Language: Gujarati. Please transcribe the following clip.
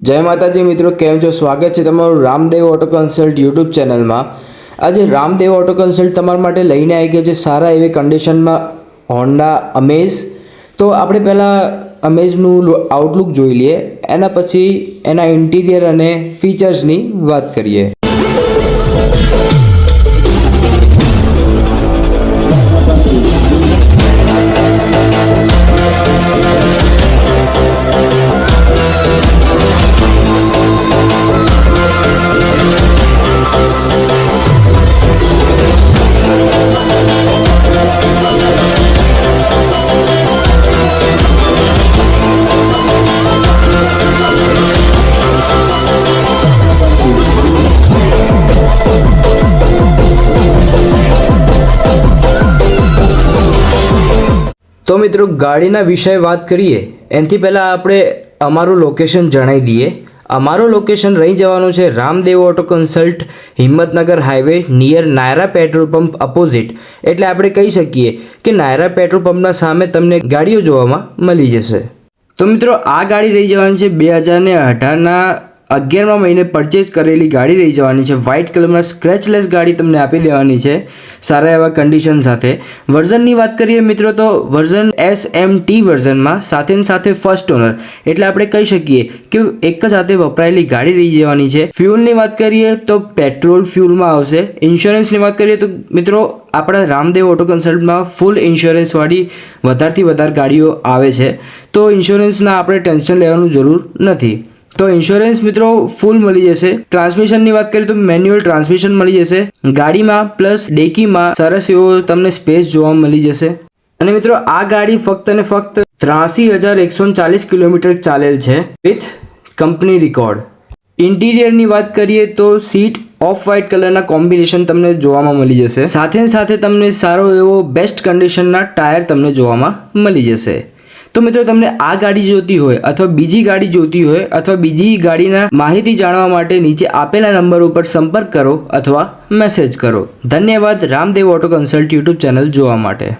જય માતાજી મિત્રો, કેમ છો? સ્વાગત છે તમારું રામદેવ ઓટો કન્સલ્ટ યુટ્યુબ ચેનલમાં। આજે રામદેવ ઓટો કન્સલ્ટ તમારા માટે લઈને આવી ગયા છે સારા એવી કન્ડિશનમાં હોન્ડા અમેઝ। તો આપણે પહેલાં અમેઝનું આઉટલુક જોઈ લઈએ, એના પછી એના ઇન્ટિરિયર અને ફીચર્સની વાત કરીએ। તો મિત્રો, ગાડીના વિષય વાત કરીએ એનાથી પહેલાં આપણે અમારું લોકેશન જણાવી દઈએ। અમારું લોકેશન રહી જવાનું છે Ramdev auto consult, Himmatnagar highway near Naira petrol pump opposite. એટલે આપણે કહી શકીએ કે નાયરા પેટ્રોલ પંપના સામે તમને ગાડીઓ જોવામાં મળી જશે। તો મિત્રો, આ ગાડી રહી જવાની છે 2018ના 11મા મહિને પરચેઝ કરેલી ગાડી રહી જવાની છે। વ્હાઇટ કલરમાં સ્ક્રેચલેસ ગાડી તમને આપી દેવાની છે સારા એવા કન્ડિશન સાથે। વર્ઝનની વાત કરીએ મિત્રો, તો વર્ઝન SMT વર્ઝનમાં સાથે ફર્સ્ટ ઓનર, એટલે આપણે કહી શકીએ કે એક સાથે વપરાયેલી ગાડી રહી જવાની છે। ફ્યુલની વાત કરીએ તો પેટ્રોલ ફ્યુલમાં આવશે। ઇન્સ્યોરન્સની વાત કરીએ તો મિત્રો, આપણા રામદેવ ઓટો કન્સલ્ટમાં ફૂલ ઇન્સ્યોરન્સવાળી વધારેથી વધારે ગાડીઓ આવે છે, તો ઇન્સ્યોરન્સના આપણે ટેન્શન લેવાનું જરૂર નથી। તો ઇન્સ્યોરન્સ મિત્રો ફૂલ મળી જશે। ટ્રાન્સમિશનની વાત કરીએ તો મેન્યુઅલ ટ્રાન્સમિશન મળી જશે ગાડીમાં, પ્લસ ડેકીમાં સરસ એવો તમને સ્પેસ જોવા મળી જશે। અને મિત્રો, આ ગાડી ફક્ત અને ફક્ત 83,140 કિલોમીટર ચાલેલ છે વિથ કંપની રેકોર્ડ। ઇન્ટિરિયરની વાત કરીએ તો સીટ ઓફ વ્હાઇટ કલરના કોમ્બિનેશન તમને જોવામાં મળી જશે। સાથે તમને સારો એવો બેસ્ટ કન્ડિશનના ટાયર તમને જોવામાં મળી જશે। તો મિત્રો, તમને આ ગાડી જોતી હોય અથવા બીજી ગાડી જોતી હોય અથવા બીજી ગાડીના માહિતી જાણવા માટે નીચે આપેલા નંબર ઉપર સંપર્ક કરો અથવા મેસેજ કરો। ધન્યવાદ Ramdev auto consult YouTube channel જોવા માટે।